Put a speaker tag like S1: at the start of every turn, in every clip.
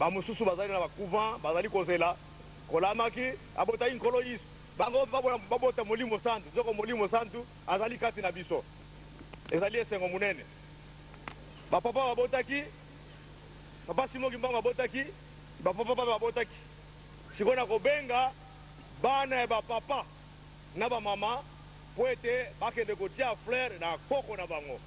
S1: bamususu bazali na bacouvent bazali kozela kolamaki abotaki nkolo Yesu bango babota molimo santu zoko molimo santu azali kati na biso ezali esengo munene bapapa babotaki papa Simoki Mbango babotaki bapapa babotaki sikona kobenga bana ya bapapa na bamama po ete bakende kotia fleur na koko na bango.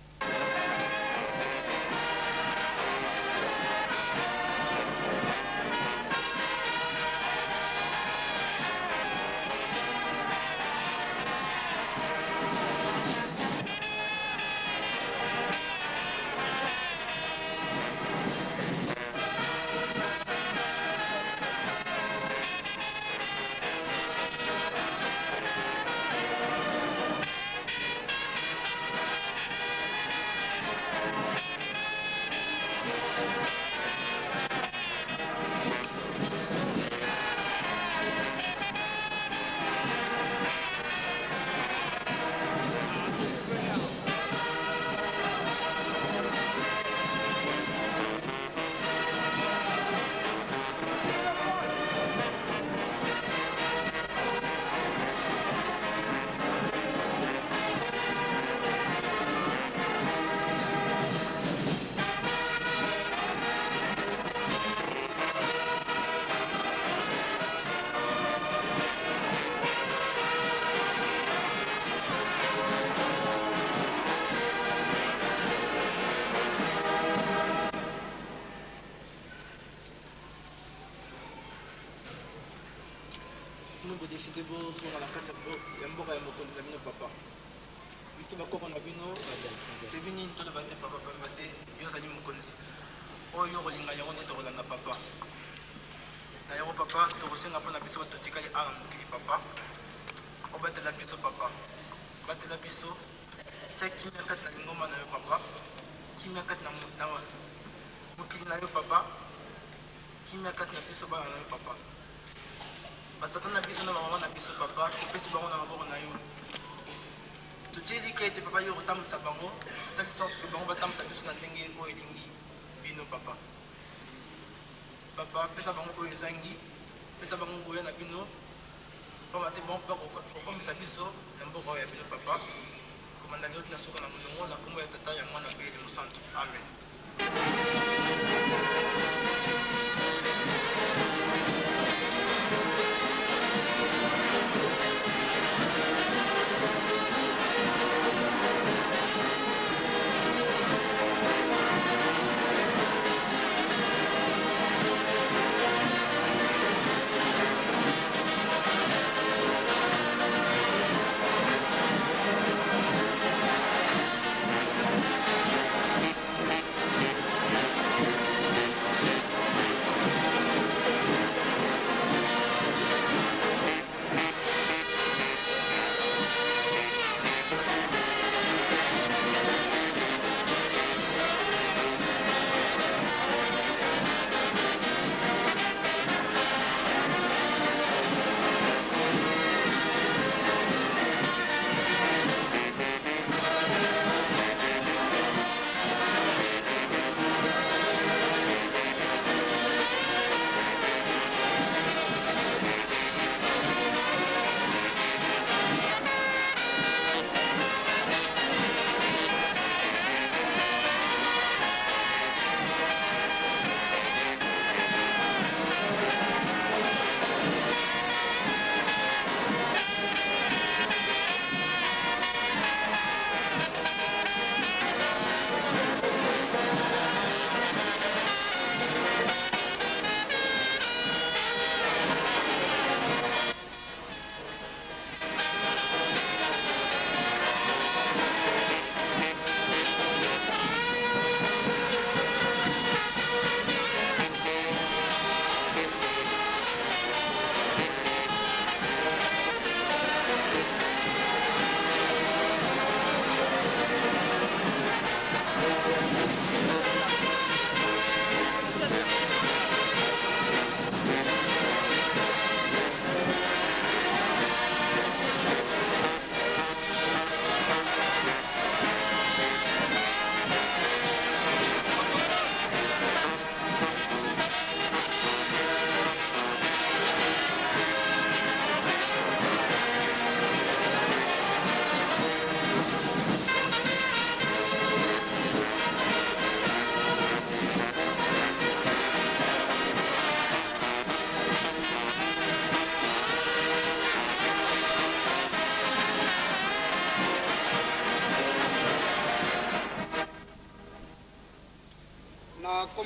S2: décidé de faire la carte de mboka ya mokonzi na bino papa biso bakoko na bino tebini ntona bate papa bate yo ozali mokonzi oyo kolinga yango nde tokolanda papa na yango papa tokosenga mpo na biso totikali awa mokili papa obatela biso papa batela biso tia kimia kati na lingomba na yo papa kimia kati na mokili na yo papa kimia kati na biso bana na yo papa batata na biso na bamama na biso papa topesi bango na maboko na yo totielika ete papa yo kotambwisa bango tali sorte ke bango batambwisa biso na ndenge oyo elingi bino papa papa pesa bango oyo ezangi pesa bango ngoya na bino pamba te bango kokomisa biso na mboka oyo ya bino papa komanda lioti na soka na molongo na kombo ya tata ya mwana mpe elimo santo amen.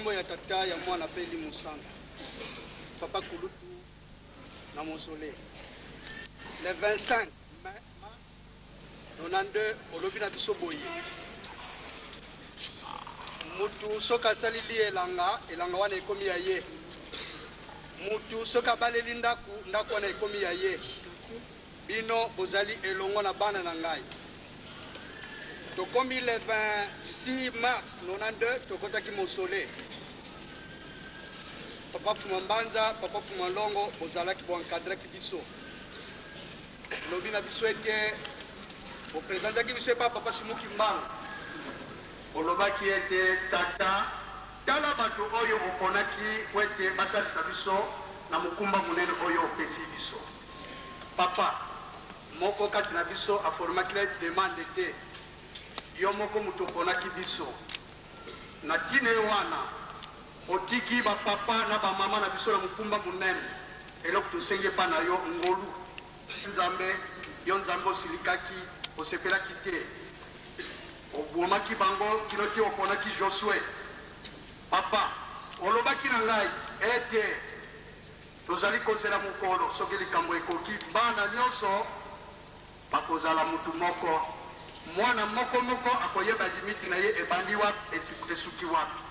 S3: kombo ya tata ya mwana peli musanga papa kulutu na mausolée le 25 mai 92 olobi na biso boye mutu soka asalili elanga wana ekomi ya ye mutu soka abaleli ndako wana ekomi ya ye bino bozali elongo na bana na ngai tokomi le 26 mars 92 tokotaki mausolée papa fuma mbanza papa fuma longo bozalaki boencadraki biso lobi na biso ete boprésentaki biso epa papa simuki mbango olobaki ete tata tala bato oyo oponaki po ete basalisa biso na mokumba monene oyo opesi biso papa moko kati na biso aformaki na demande te yo moko moto oponaki biso na tina ye wana otiki bapapa na bamama na biso na mokumba monene eloko tosengi epa na yo ngolu nzambe yo nzambe osilikaki osepelaki te obomaki bango kino te oponaki josue papa olobaki na ngai ete tozali kozela mokolo soki likambo ekoki bana nyonso bakozala mutu moko mwana moko akoyeba limiti na ye ebandi wapi esuki wapi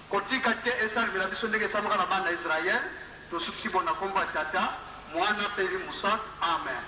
S3: kotika te esalimela biso ndenge esalmaka na bana ya israele tosukisi bona kombo ya tata mwana peli musa amen.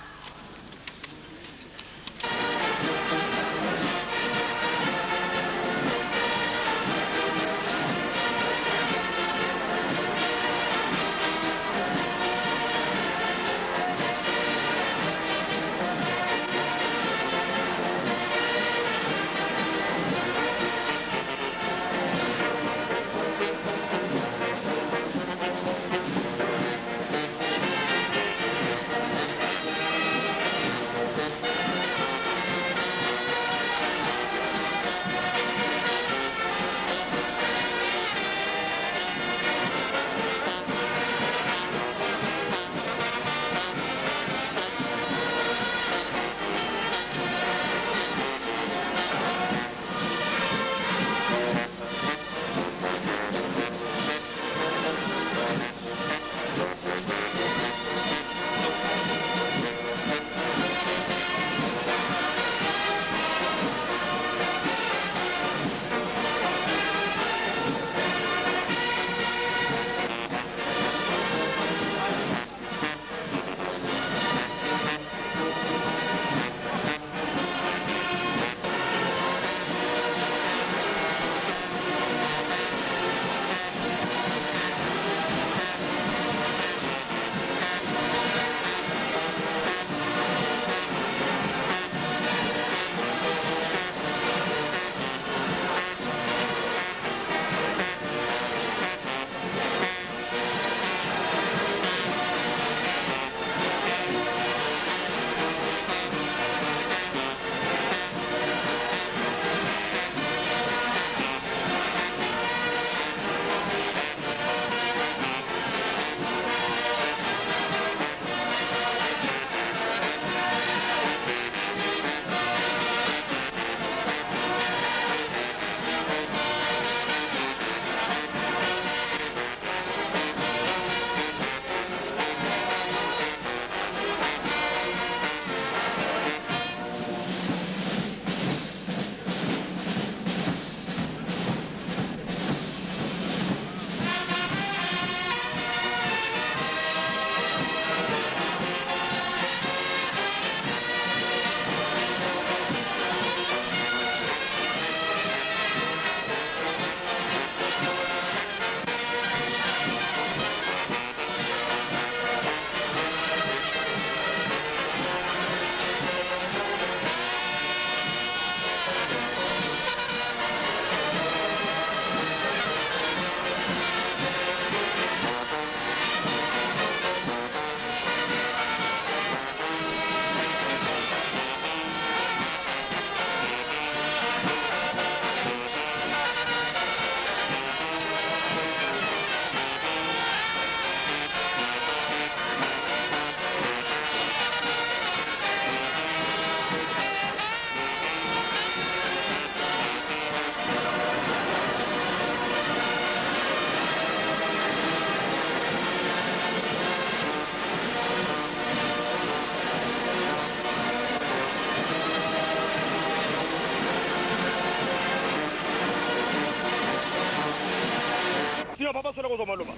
S1: Bino papa sola ko maloba.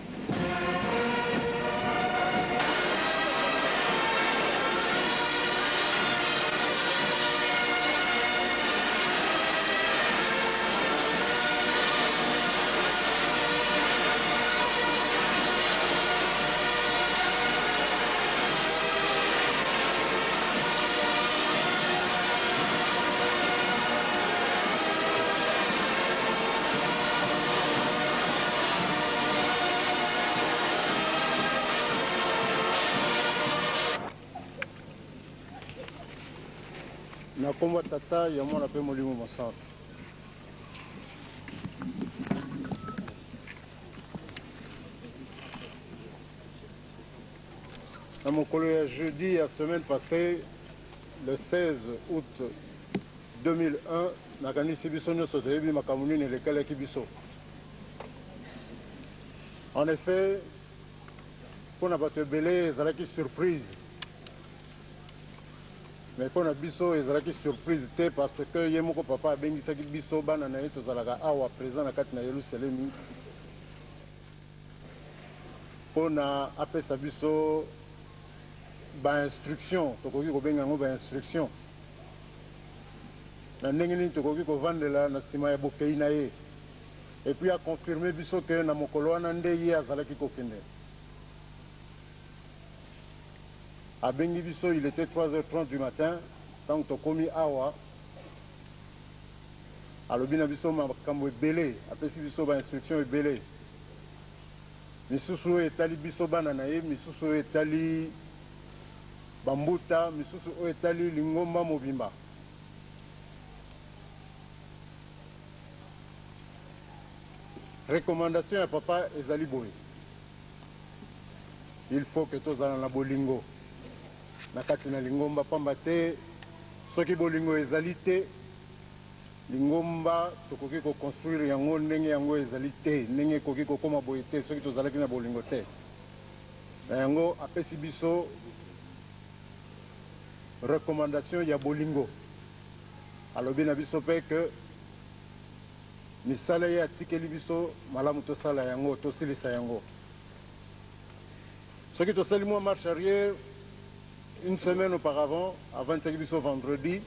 S4: Na komba tata ya mwana pe molimo mosantu. Na mokolo ya jeudi ya semaine passée, le 16 août 2001, nakanisi biso nyonso toyebi makambo nini elekalaki biso. En effet, mpona bato ebele ezalaki surprise. Mais pour na biso ezalaki surprise te parce que ye moko papa abengisaki biso bana na ye tozalaka awa présent na kati na Yerusalemi mpona apesa biso bainstruction tokoki kobenga yango bainstruction na ndenge nini tokoki kovandela na nsima ya bokei na ye et puis akonfirme biso ke na mokolo wana nde ye azalaki kokende. Abengi biso, il était 3h30 du matin, tant que komi awa. Alobi na biso makambo ebele, apesi biso ba instruction ebele. Misusu etali biso bana na ye, misusu etali bambuta, misusu etali lingomba mobimba. Recommandation ya papa ezali boye. Il faut que tozala na bolingo. Na kati na lingomba pamba te soki bolingo ezali te lingomba tokoki koconstruire yango ndenge yango ezali te ndenge ekoki kokoma boye te soki tozalaki na bolingo te na yango apesi biso recommandation ya bolingo alobi na biso mpe ke misala ye atikeli biso malamu tosala yango tosilisa yango soki tosali mwa marche arrière. Une semaine auparavant, avant de biso vendredi,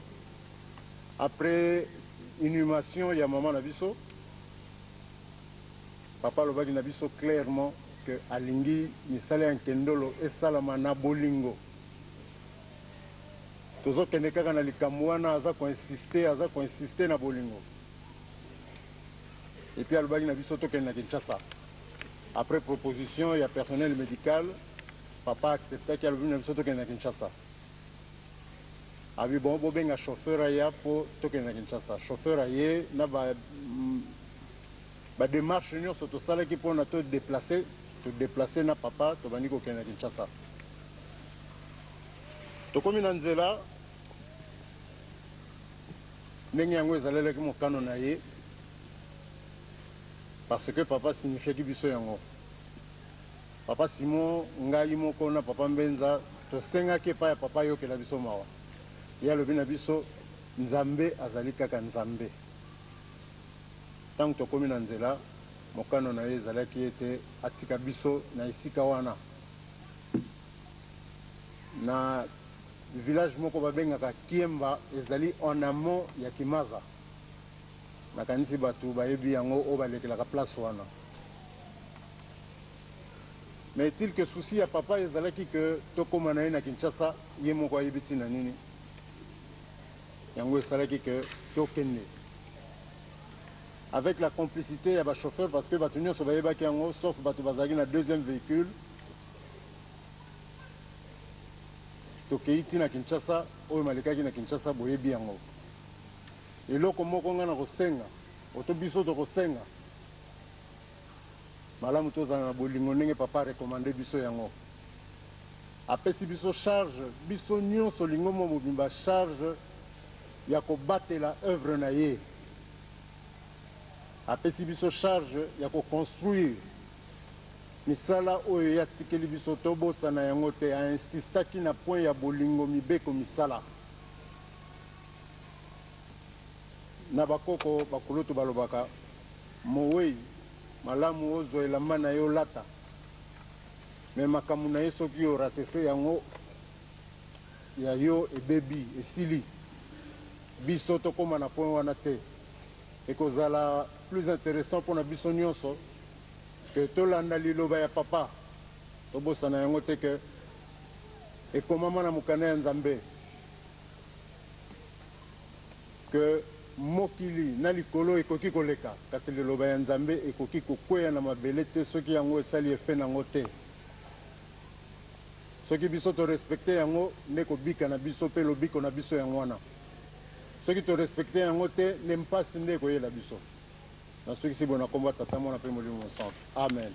S4: après inhumation, il y a maman Nabiso. Papa Lobagi Nabiso clairement que Alingi, Misale Nkendolo et Salomon na bolingo. Tozo Keneka na likamwana aza ko insister na bolingo. Et puis Lobagi Nabiso to Kenna Kinshasa. Après proposition, il y a personnel médical. Papa acceptait qu'il y a le biso token na Kinshasa. Abi bon benga chauffeur aya pour token na Kinshasa. Chauffeur aye na ba démarche nyonso to sala ki pour na to déplacer na papa to bani ko ken na Kinshasa. To komi na nzela ndenge yango ezalelaki mokano na ye parce que papa signifiait ki biso yango. Papa Simon, ngai moko na papa Mbenza, to senga ke pa ya papa yokela biso mawa. Ya lobi na biso Nzambe azali kaka Nzambe. Tant to komi na nzela, mokano na ye ezalaki ete atika biso na esika wana. Na village moko babengaka Kiemba ezali en amont ya Kimaza. Nakanisi batu bayebi yango o balekelaka place wana. Mais est-il que souci à papa ezalaki que toko manaye na Kinshasa ye moko ayebiti na nini yango ezalaki que tokende avec la complicité ya ba chauffeur parce que batu nyonso bayebaki yango sauf batu bazalaki na deuxième véhicule tokeiti na Kinshasa oyo malekaki na Kinshasa boyebi yango eloko moko nga na kosenga oto biso tokosenga malamu tozala na bolingo ndenge papa recommandé biso yango apesi biso charge biso nyonso lingomba mobimba charge ya kobatela œuvre na ye apesi biso charge ya koconstruire misala oyo yatikeli biso tobosana yango te ainsistaki na point ya bolingo mibeko misala na bakoko bakulutu balobaka mowei malamu ozo elamba na yo lata me makamu na ye soki oratese yango ya yo ebebi esili biso tokóma na point wana te ekozala plus intéressant mpona biso nyonso ke tolanda liloba ya papa tobosana yango te ke ekomama na mokanda ya Nzambe ke mokili na likolo ekoki koleka kasi liloba ya Nzambe ekoki kokweya na mabele te soki yango esali efe nango te soki biso to respecte yango nde kobika na biso pe lobiko na biso yango wana soki to respecte yango te ne mpasi nde koyela biso na soki si bona komba tata mwana pe molimo mosantu amen.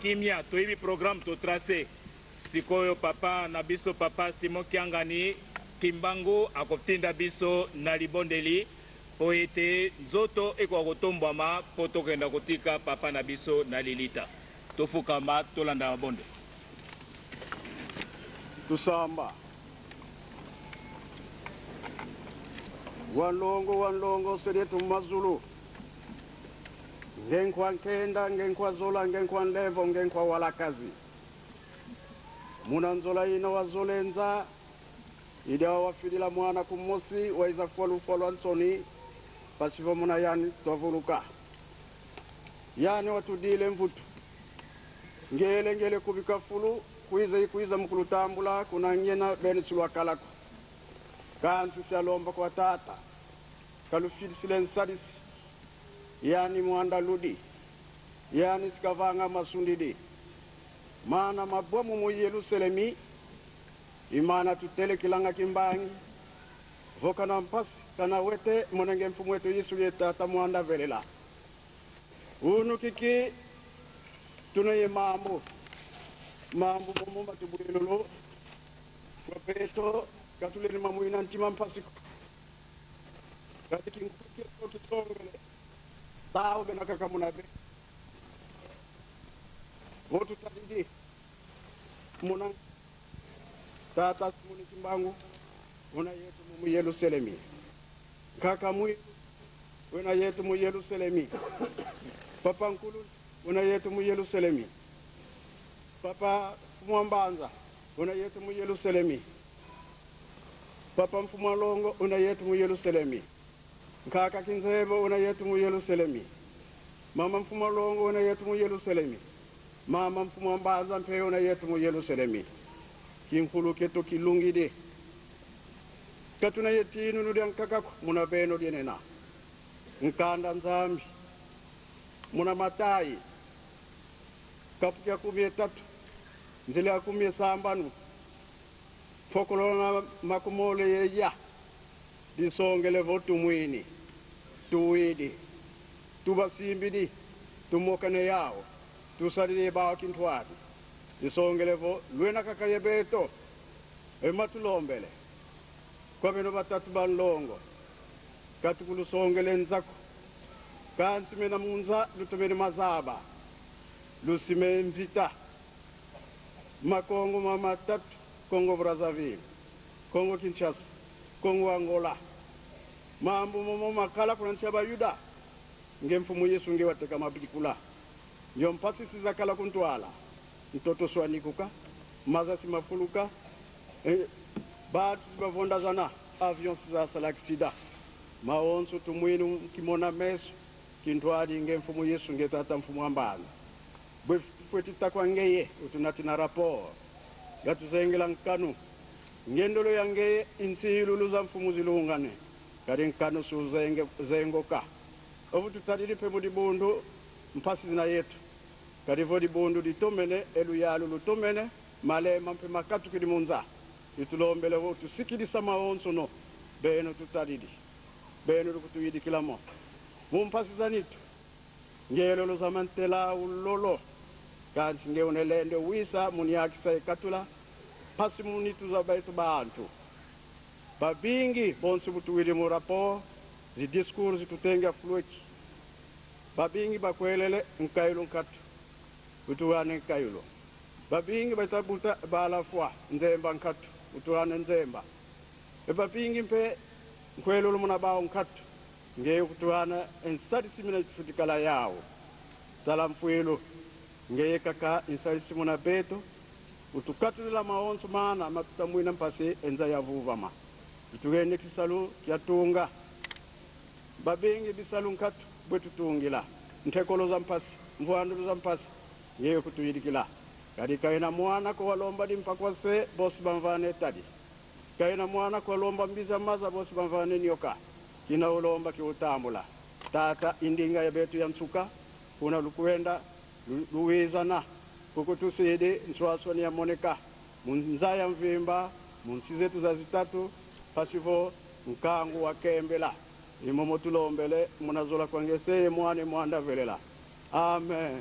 S5: Kimia toyibi programme to tracé sikoyo papa na biso papa Simon Kiangani Kimbangu akotinda biso na libondeli po ete nzoto ekokotombwama po tokenda kotika papa na biso na lilita tofukama tolanda mabonde
S6: tusamba wanlongo sedetu mazulu ngenkwa nkenda ngenkwa zola ngenkwa nlevo ngenkwa walakazi muna nzola ina wazolenza ida wafidila mwana kumosi waiza folu ansoni pasivo muna yani twavuluka yani watudile mvutu ngele kubika fulu kuiza mkulutambula kuna nyena beni sulwa kalako kansi sialomba kwa tata kalufidi silen sadisi yani mwanda ludi yani sikavanga masundidi mana mabomu mu Yerusalemi imana tutele kilanga kimbangi voka na mpasi kana wete monenge mfumu wetu Yesu yetata mwanda velela unu kiki tunaye mambo mumumba tubulelo kwa peto katuleni mamuina ntima mpasiko katiki nkuke kotu tongele tawo bena kakamunabe votu tadidi muna tata simuni kimbangu una yetu mu Yerusalemi kaka mwi una yetu mu Yerusalemi papa nkulu una yetu mu Yerusalemi papa mwambanza una yetu mu Yerusalemi papa mfumalongo una yetu mu Yerusalemi kaka kinzebo una yetu mu Yerusalemi mama mfumalongo una yetu mu Yerusalemi mama mfumambanza mpe una yetu mu Yerusalemi kinkulu keto kilungide katuna yetinu nudian kakako muna beno dienena nkanda nzambi muna matai kapu ya 13 nzile ya 17 fokolona makumole yeya disongele votu mwini tuwidi tubasimbidi tumokane yao tusalile bao kintwadi disongele vo luena kakayebeto ematulombele kwa beno batatu balongo katukulu songele nzako kansi mena munza lutomene mazaba lusime mvita makongo mama tatu Kongo Brazzaville Kongo Kinshasa Kongo Angola mambo momo makala kuna nchaba yuda ngemfumu Yesu ngewateka mabikula ndio mpasi sizakala kuntwala mtoto swanikuka maza simafuluka batu sibavonda zana avion siza salaksida maonso tumwinu kimona meso kintwali ngemfumu Yesu ngetata mfumu ambana bwefweti takwa ngeye utunati na rapport gatuzengela nkanu ngendolo yange insilu za mfumu zilungane kari nkanu zengoka ovu tutadili pe mudibundu mpasi zina yetu kari vodi bundu ditomene elu yalu lutomene malema mpe makatu kidimunza itulombele votu sikilisa maonso no beno tutadidi beno lukutuyidi kilamo mumpasi zanitu ngelo lo zamantela ulolo kansi ngeunelende wisa muniakisa ikatula pasi munitu za baitu bantu babingi bonsi butuwili mu rapport zi discours zitutenga flueki babingi bakwelele nkayulu nkatu utuwane nkayulu babingi baitabuta bala fwa nzemba nkatu utuwane nzemba babingi mpe nkwelulu muna bao nkatu nge kutuana ensari simina futikala yao tala mfuelo nge kaka ensari simuna beto utukatulila maonso mana matutamwina mpase enza ya vuvama itugene kisalu kiatunga babenge bisalu nkatu bwetutungila ntekolo za mpasi mvuandulu za mpasi nge kutuyidikila kadi kaina mwana ko walomba dimpakwa se bosi bamvane tadi kaina mwana ko walomba mbiza maza bosi bamvane nyoka kina ulomba kiutambula tata indinga ya betu ya msuka kuna lukuenda luwezana kukutusede nswaswani ya moneka munzaya mvimba munsi zetu za zitatu pasivo nkangu wa kembela imomo tulombele munazola kwangeseye mwane mwanda velela amen.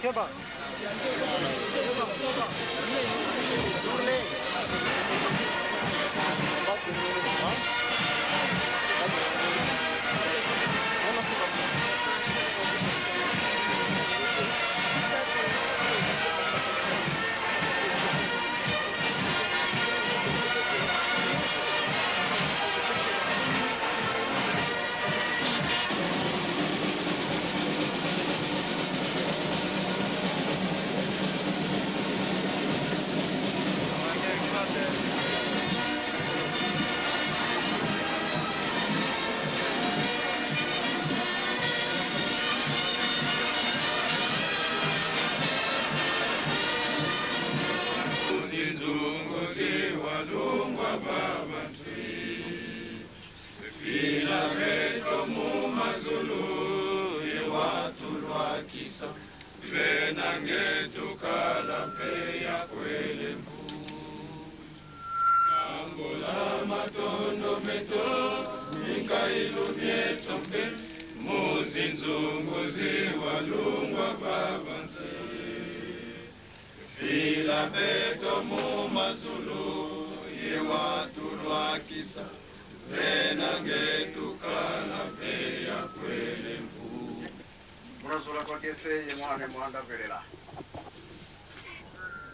S6: Keba.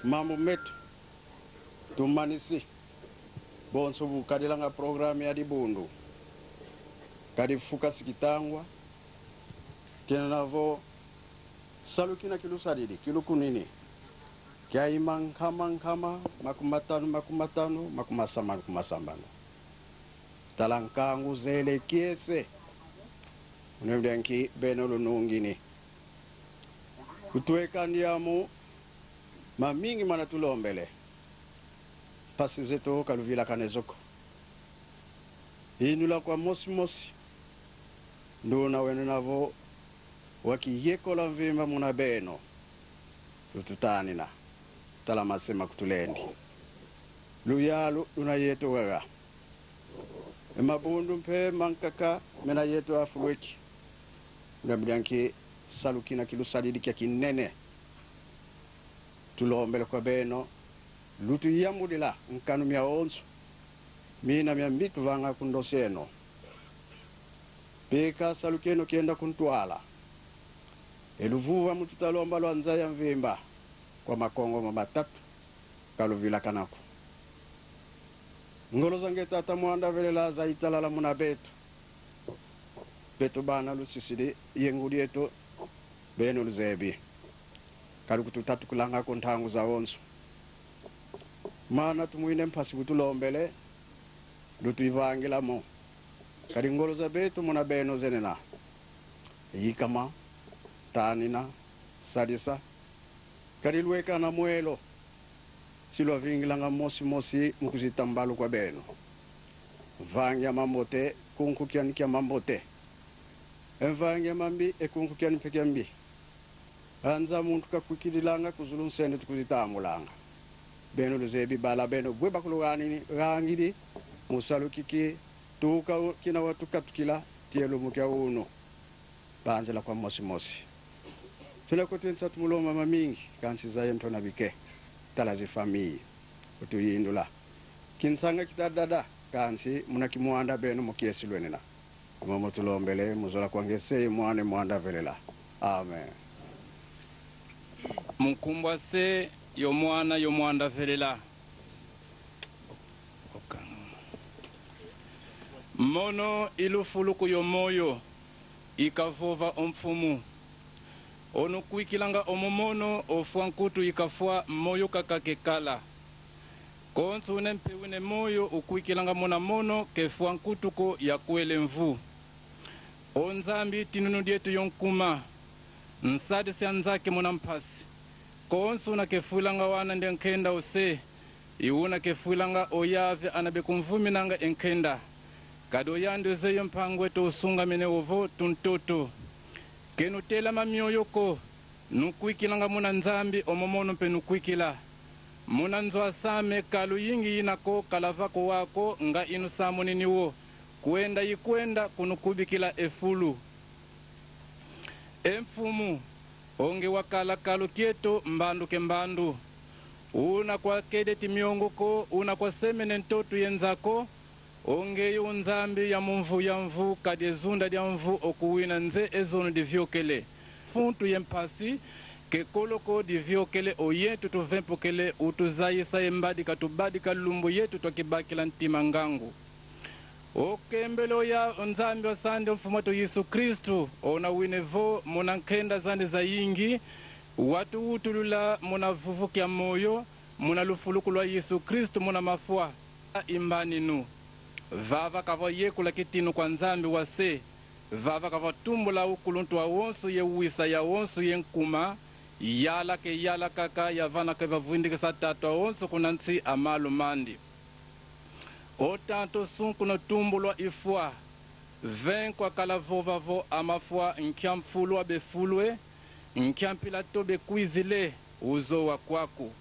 S6: Mambo metu tumanisi bonso bukadilanga programu ya dibundu kadifuka sikitangwa kena navo salukina kilusadidi kilukunini kia Nkamba makumasambano talankangu zele kiese unemdenki beno lunungini kutueka ndiamu mamingi mana tulombele pasi zetu kaluvila kanezoko inula kwa mosi nduna wenu navo wakiyekola mvimba muna beno tututanina talamasema kutulendi luyalu luna yetu waga mabundu mpe mankaka mena yetu afulweki ndambidanki salukina kilusadidi kia kinene tulombele kwa beno lutu yamudila nkanu mya onsu mina mya mbitu vanga kundoseno peka salukeno kienda kuntwala eluvuva mututalomba lwanza ya mvimba kwa makongo matatu kaluvila kanako ngolo zange tata mwanda velela za italala muna betu bana lusisidi yengudi yetu beno luzebi kalukututatu kulanga kontangu za onsu mana tumuine mpasi kutulombele lutu ivangilamo kali ngolo za betu muna beno zenena yikama tanina sadisa kali lueka na mwelo silo vingilanga mosi mukuzitambalu kwa beno vangya mambote kunkukiani kia mambote vangya mambi kunkukiani pekiambi anza muntu kakukidilanga kuzulu sende tukuzitamulanga beno luzebi bala beno bweba kulugani rangidi musalukiki tuka kina watu katukila tielo mukia uno banzela kwa mosi tuna kutwensa tumuloma mamingi kansi zaye mtona bike talazi famii utuyindula kinsanga kitadada kansi munakimuanda beno mukiesilwenena momo tulombele muzola kwangese mwanda velela amen.
S5: Mkumbwa se yomwanda velela mono ilufuluku yomoyo ikavova omfumu ono kuikilanga omomono ofua nkutu ikafua moyo kakakekala konsu nempewine moyo ukuikilanga mona mono kefua nkutuko ya kuele mvu onzambi tinunu dietu yonkuma nsadi sianzake mona mpasi konsu na kefulanga wana ndenkenda ose iuna kefulanga oyave anabe kumvuminanga enkenda kado yando zeyo mpangwe to usunga mene ovo tuntoto kenutela mamyoyoko nukuikilanga muna nzambi omomono mpe nukuikila muna nzo asame kalu yingi inako kalavako wako nga inu samoniniwo
S7: kwenda yikwenda kunukubikila efulu emfumu onge wakala kalu kieto mbandu ke mbandu una kwa kedeti miongoko una kwa semene ntotu yenzako onge unzambi ya mumvu ya mvu kadi ezunda dia mvu okuwina nze ezono di vyokele funtu yempasi ke koloko di vyokele oyetu tuvempokele utuzayisa embadi katubadi kalumbu yetu twakibakila ntima ngangu okembelo ya nzambi wa sande mfumato Yesu Kristu ona winevo muna nkenda zande za yingi watu utulula muna vuvukia moyo muna lufuluku lwa Yesu Kristu muna mafua imbani nu vava kava yekula kitinu kwa nzambi wase vava kava tumbula ukuluntu wa wonsu ye uwisa ya wonsu ye nkuma yala ke yala kaka ya vana ke vavuindike sa tatu wa wonsu kunansi amalu mandi o tanto sunku no tumbulwa ifua ven kwa kala vovavo amafua nkiamfulwa befulwe nkiampila tobe kuizile uzo wa kwaku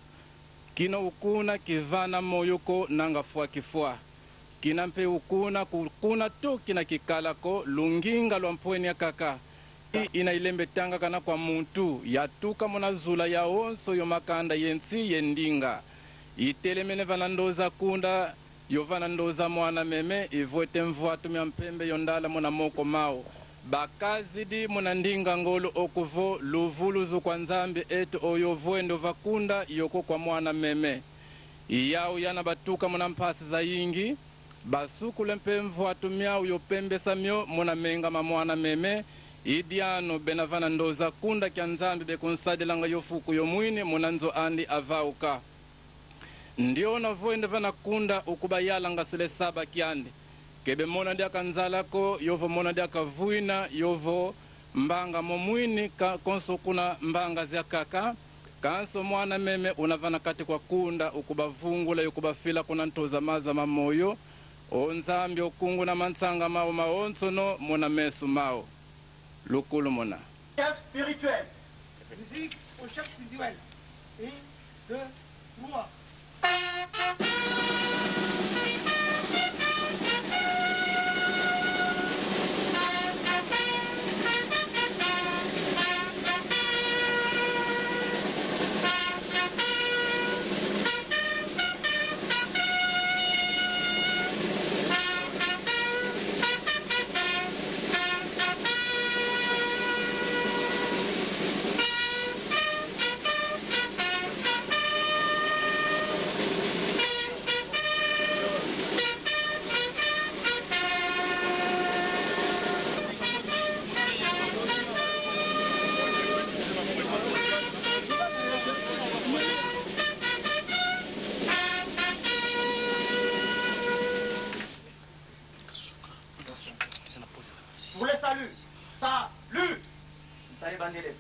S7: kino ukuna kivana moyoko nanga fua kifua kina mpe ukuna kukuna tu kina kikalako lunginga lwa mpweni ya kaka ina ilembe tanga kana kwa muntu yatuka muna zula ya onso yomakanda yensi yendinga itelemene vanandoza kunda yovana ndoza mwana meme ivoete mvua tumia mpembe yondala muna moko mao bakazidi muna ndinga ngolo okuvo luvuluzu kwa nzambi etu oyovuendo vakunda yoko kwa mwana meme iyau yana batuka muna mpasi za yingi basukule mpe mvua tumia uyopembe samyo muna menga mamwana meme idiano benavana ndoza kunda kya nzambi bekunsadilanga yofuku yomwini muna nzo andi avauka ndio navoende vana kunda ukubayala ngasile saba kiande kebe mona dia kanzalako yovo mona dia kavuina yovo mbanga momwini konso kuna mbanga zya kaka kanso mwana meme unavana kati kwa kunda ukubavungula yukubafila kuna ntoza maza mamoyo onzambi okungu na mansanga mao maonso no mona mesu mao lukulu mona
S8: chef spirituel musique au chef spirituel 1 2 3 Pour les saluts. Salut. Salut Bandele.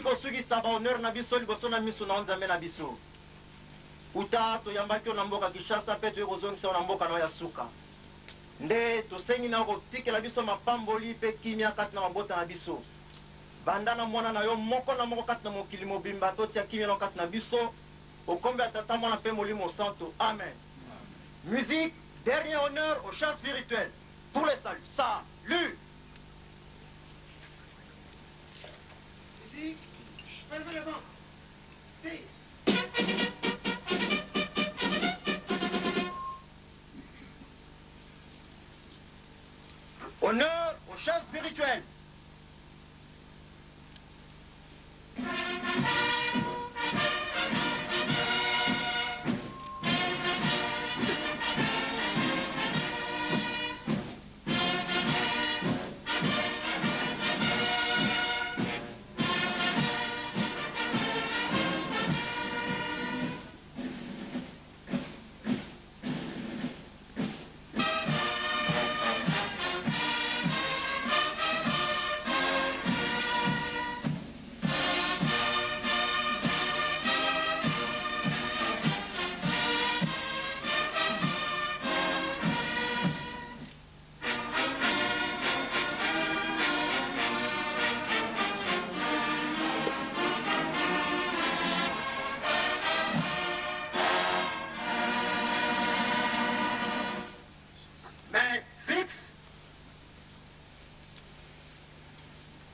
S9: kosukisa bahonneur na biso liboso na miso na nzambe na biso uta toyambaki yo na mboka Kinshasa mpe toye kozongisa yo na mboka na ya suka nde tosengi na kotikela biso mapamboli mpe kimia kati na mabota na biso banda na mwana na yo moko na moko kati na mokili mobimba totia kimia na kati na biso okombe ya tata mwana mpe molimo santo amen. Musique, dernier honneur aux chants spirituels pour les saluts. Salut.
S8: Musique, levez le vent.
S9: Honneur aux chants spirituels.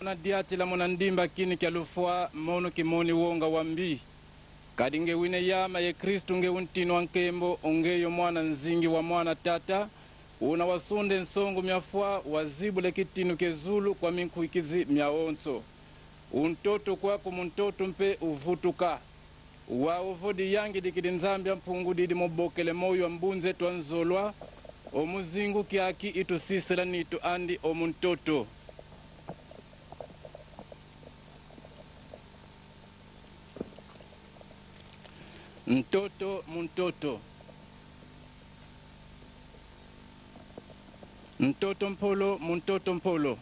S7: na diatila mona ndimba kini kya lufua mono kimoni wonga wambi kadinge wine yama ye Kristu nge untino wa nkembo ongeyo mwana nzingi wa mwana tata una wasunde nsongo myafua wazibule kitinu kezulu kwa minkuikizi myaonso untoto kwako muntoto mpe uvutuka waovodi yangi dikidi nzambia mpungu didi mobokele moyo mbunze twanzolwa omuzingu kyaki itusisela nitu andi omuntoto Ntoto muntoto Ntoto mpolo muntoto mpolo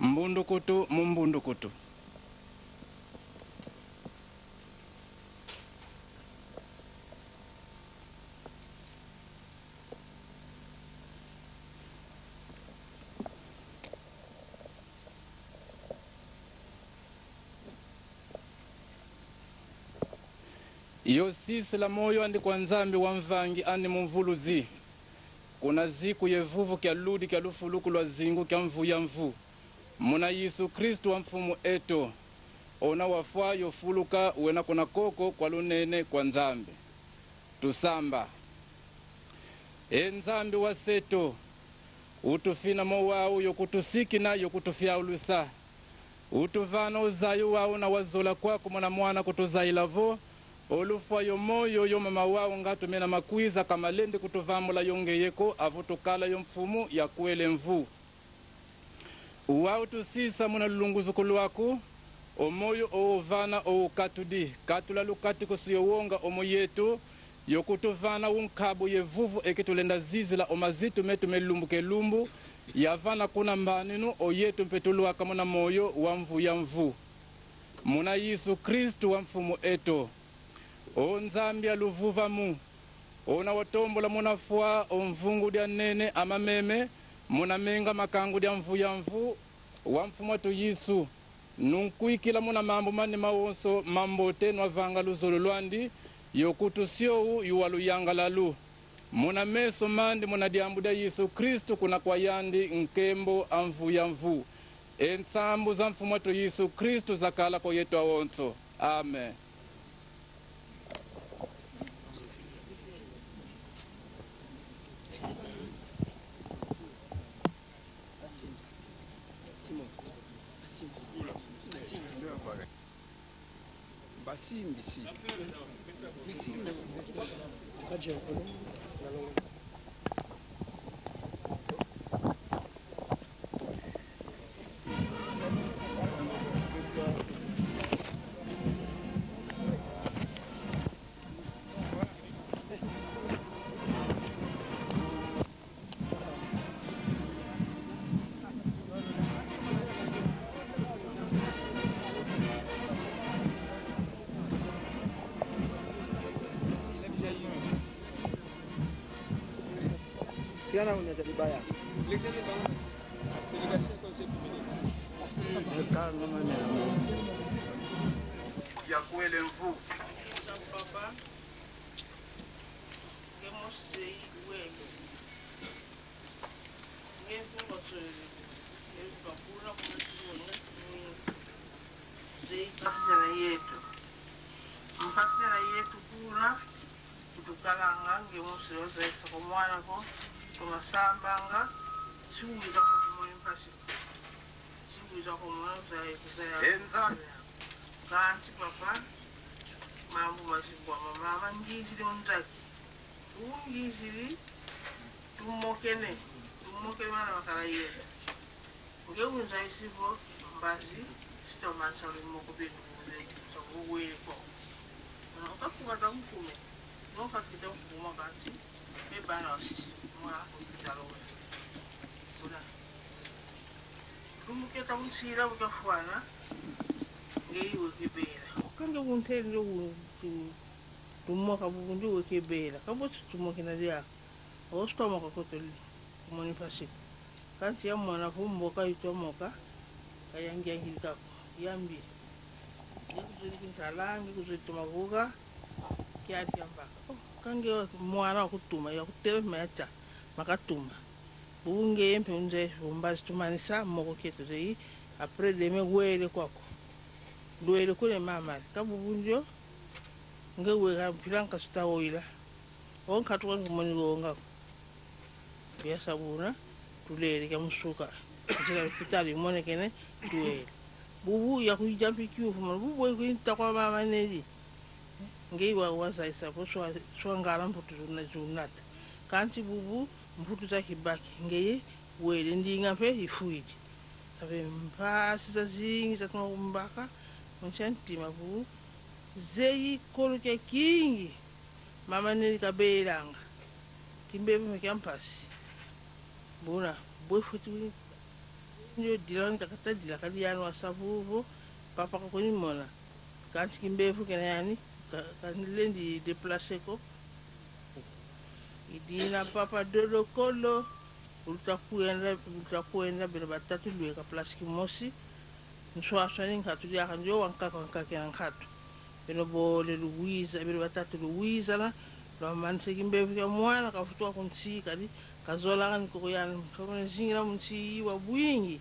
S7: Mbundukutu mumbundukutu Iyo sisi la moyo andi kwa nzambi wa mvangi andi mumvuluzi. Kuna ziku yevuvu kya ludi kya lufuluku lwa zingu kya mvu ya mvu. Muna Yesu Kristu wa mfumu eto. Ona wafuayo fuluka uena kuna koko kwa lunene kwa nzambi. Tusamba. Nzambi wa seto. Utufina mowau yokutusiki na yokutufia ulusa. Utuvana uzayu wau na wazola kwako mwana mwana kutuzailavo. Olufwa yo moyo yo mama wao ngatu mena makwiza kama lende kutovamula yongeyeko avutukala yo mfumu ya kwele mvu. Uwao tusisa muna lulunguzuku lwaku, omoyo oovana oukatudi, katula lukati kusiyo wonga omo yetu, yokutovana unkabu yevuvu ekitulenda zizila omazitu metu melumbuke lumbu, yavana kuna mbaninu oyetu mpetuluwaka muna moyo wa mvu ya mvu. Muna Yesu Kristu wa mfumu eto. O nzambi aluvuva mu, ona watombola munafua omvungu dia nene amameme, muna menga makangu dia mvu ya mvu, wa mfumu atu Yesu, nunkuikila muna mambo mani mawonso mambote nwa vanga luzolo luandi, yokutu siyo yuwalu yangalalu. Muna meso mandi muna diambuda Yesu Kristu kuna kwa yandi nkembo amvu ya mvu. Ensambu za mfumu atu Yesu Kristu zakala kwa yetu awonso. Amen.
S10: Basimbi si.
S3: siana unya jadi bayar.
S8: Ya kuele mvu.
S11: Pasera yetu mpasera yetu kula kutukalanga ngemusiroza isoko mwana ko tumasambanga siwiza kumuli mpasi siwiza kumwaza ekuzaya enza kanti papa mambo mazibwa mama ngizili onzaki ungizili tumokene mwana wakala yeda ngeunza isivo mbazi sitomansa ulimo kubinu uweko ukakubaza mkume nokakita ukuvuma kati bebana wasi mwa kupitalowe kuna lumuketa unsira ukafwana ngeiwe kibera kange untende tumoka bundi wekebera kaboti tumokena dia ostoma kakotoli kumoni pasi kanti ya mwana kumboka itomoka kayangia hilika yambi kuzuri kintalangi kuzuri tumavuka kiati ambaka kange mwana wakutuma ya kuterema yacha makatuma bunge yempe unze umbazi tumanisa moko ketu zei apre deme wele kwako luele kule mama kabu bunjo nge wega mpilanka sutawoila onka tuwa kumoni gonga biasa buna tulele kya musuka jira hospitali mone kene tuele bubu ya kujampi kiufu mwana bubu ya kuinta kwa mama nezi ngei waza isapo swa ngara mputu na junata kanti bubu mputu za kibaki ngei wele ndinga pe ifuiji sabe mpasi za zingi za tumakumbaka mchantima bubu zeyi kolo kya kingi mama nezi kabelanga kimbebu mekiampasi buna boifuti ndio dilani kakata dila kali yanu wasavuvo papa kakoni mona kanti kimbevu kena yani kanilendi deplace ko idina papa dodo kolo utakuenda bila batatu luwe ka place kimosi nswaswani nkatu ya kanjo wankaka kena nkatu bino bole luwiza bila batatu luwiza la lo manse kimbevu kya mwana kafutwa kunsi kali kazola kan ko yan ko zingira munsi wa buingi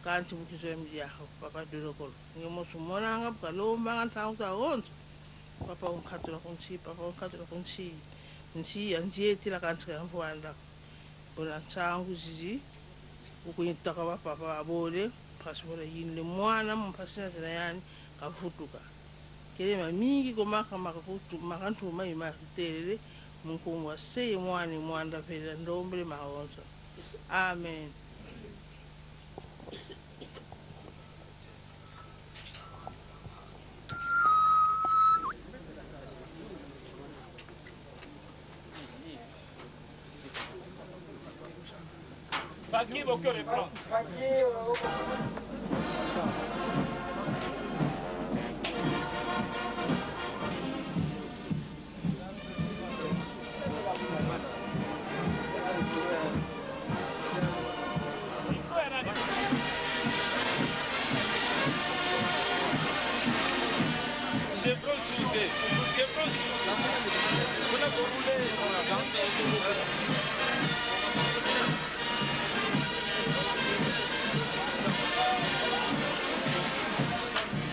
S11: kanti bukizo mja papa dodo kolo ngemo sumona ngap kalomba kan tauta on papa unkatula kunsi nsi anjeti la kanti kan fuanda bona changu zizi ukuitaka wa papa abole pasipora yinle mwana mpasina tena yani kafutuka kelema mingi ko maka futu makantu mai makitelele mungu waseye mwani mwanda pela ndombele mahonzo amen.
S5: Aqui, vou que eu pronto.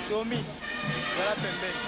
S8: Domi, wala pembeni.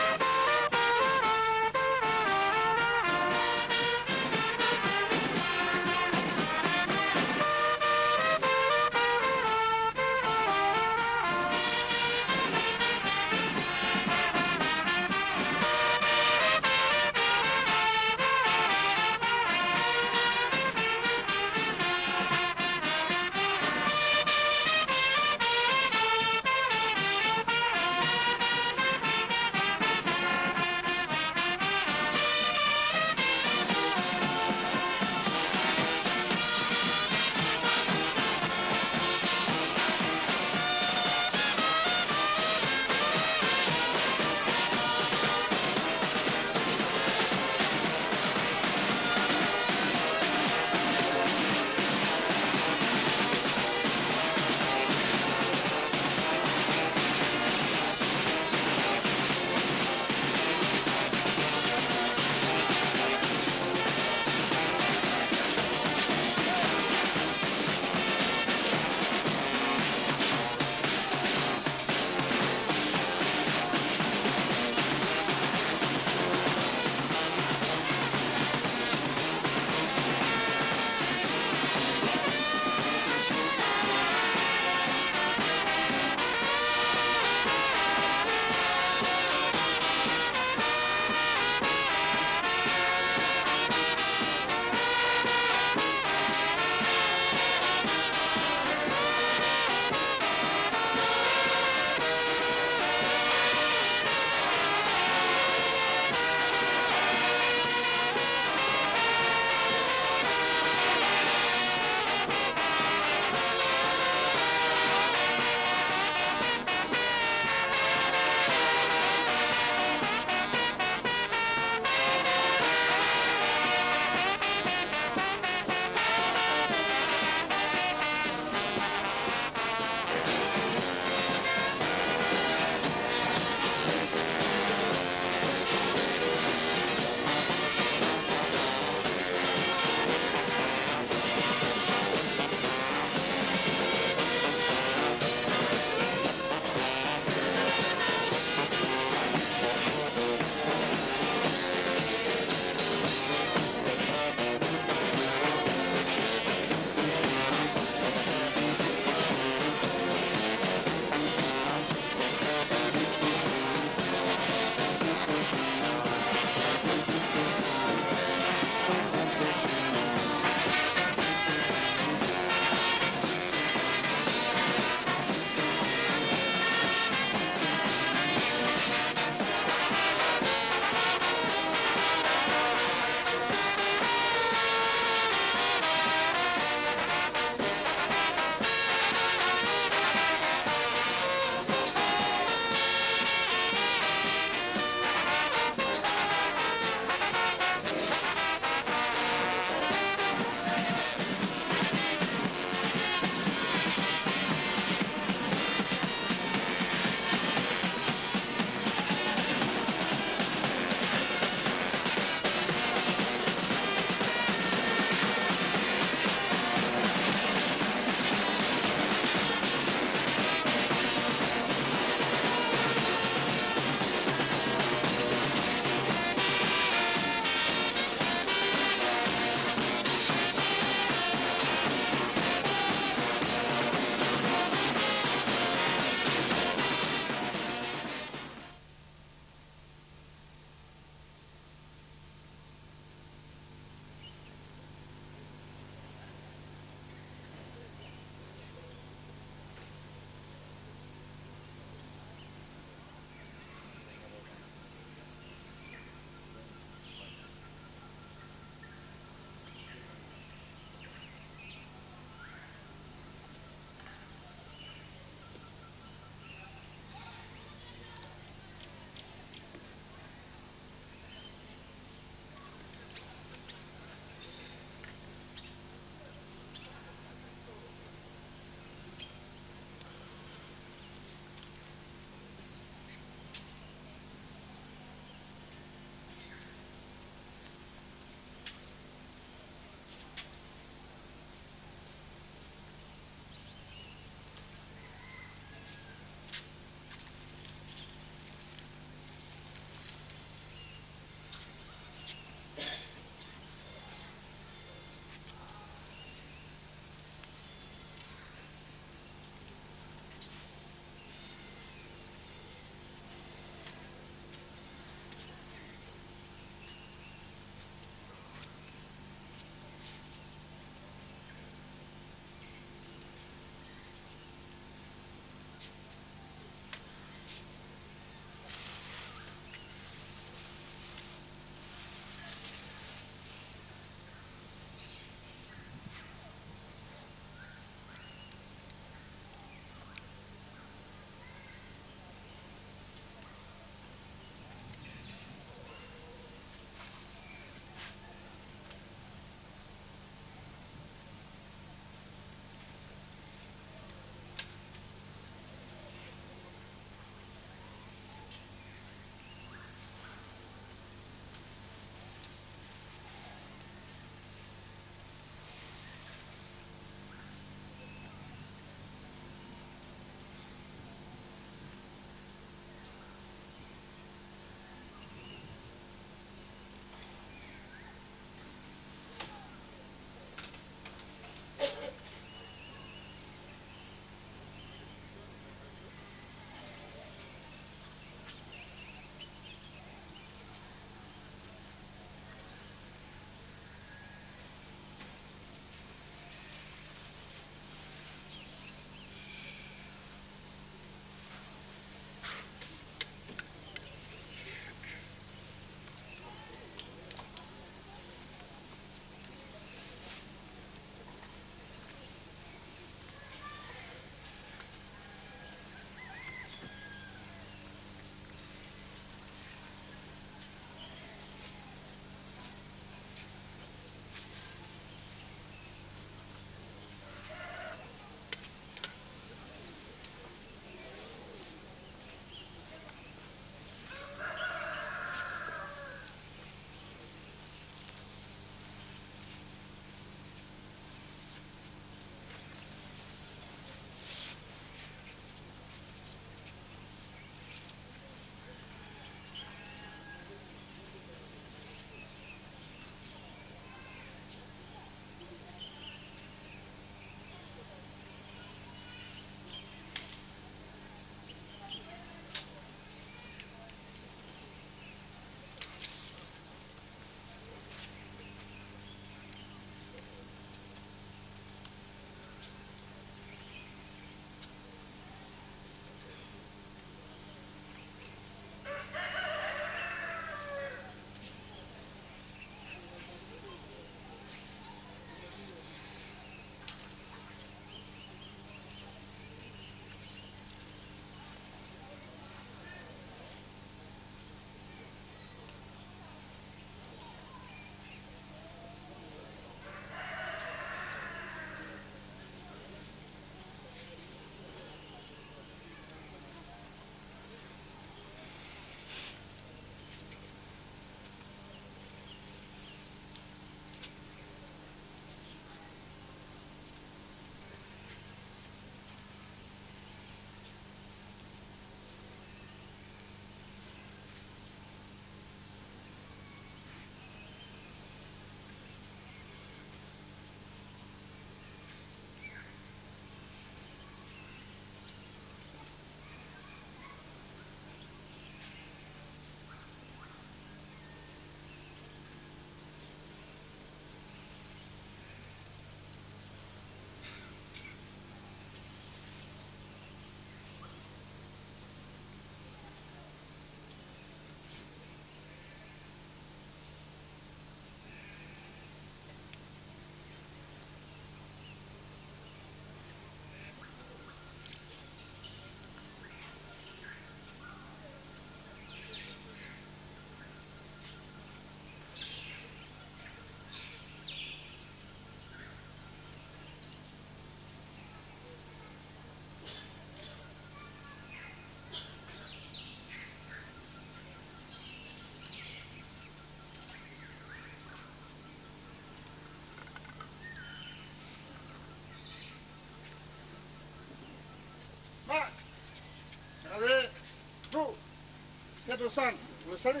S3: Pedro San, le sali.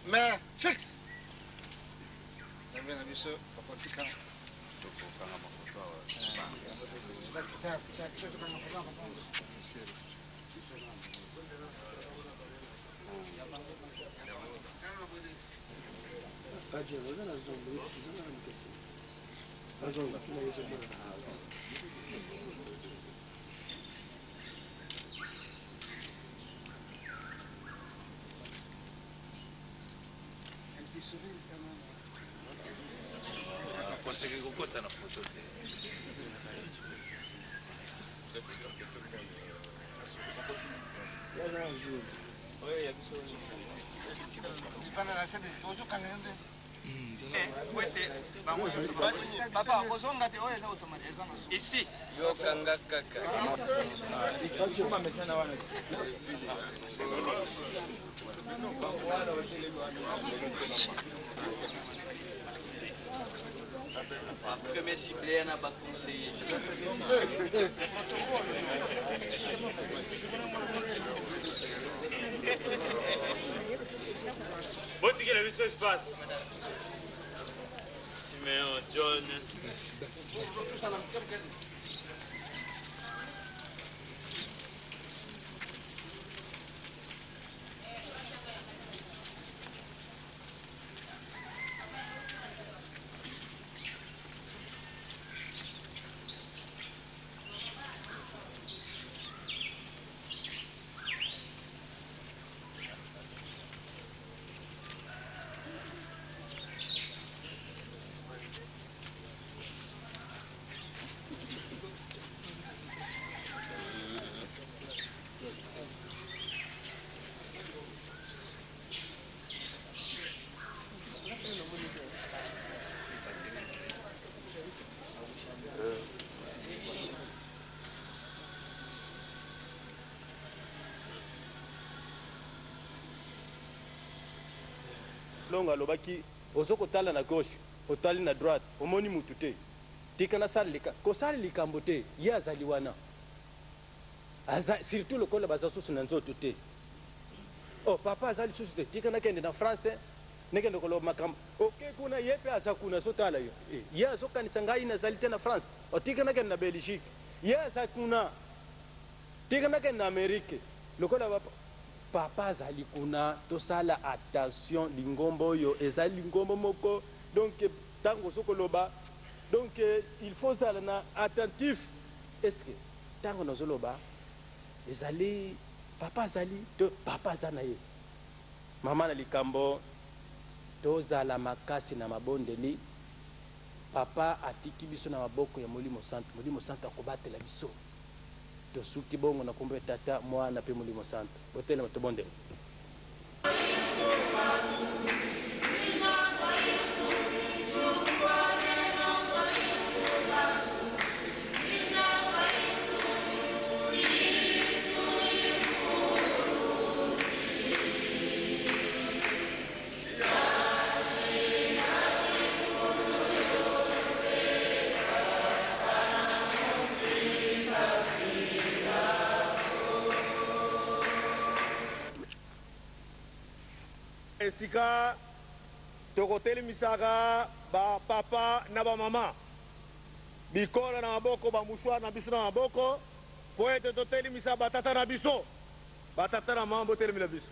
S3: Mais, fixe. Nabina biso, papotika.
S2: Consegui kukota na foto te.
S3: Papa, kozonga te oyo eza automate.
S2: Ici. Yo kanga kaka.
S12: Premier ciblé n'a pas conseillé.
S5: Bon, tu as vu ce qui se passe. Simeon, John.
S9: longo alobaki ozo kotala na gauche otali na droite omoni mutu te tika nasalelika kosala likambo te ye azali wana surtout lokola baza susu na nzoto te oh papa azali susu te tika nakende na france nekende koloba makambo oke kuna ye mpe aza kuna azotala yo ye azokanisa ngai nazali te na france otika nakende na belgique ye aza kuna tika nakende na amerike lokola papa azali kuna tosala attention lingombo oyo ezali lingombo moko donc tango sokoloba donc il faut zala na attentif est-ce que tango nazoloba ezali papa azali to papa aza na ye mama na likambo tozala makasi na mabondeli papa atiki biso na maboko ya molimo santo akobatela biso tosuki bongo na kombo tata mwana pe molimo santo botelema tobondela
S1: esika tokotelemisaka bapapa na bamama bikola na maboko bamushware na biso na maboko po ete totelemisa batata na biso batata na mama botelemela biso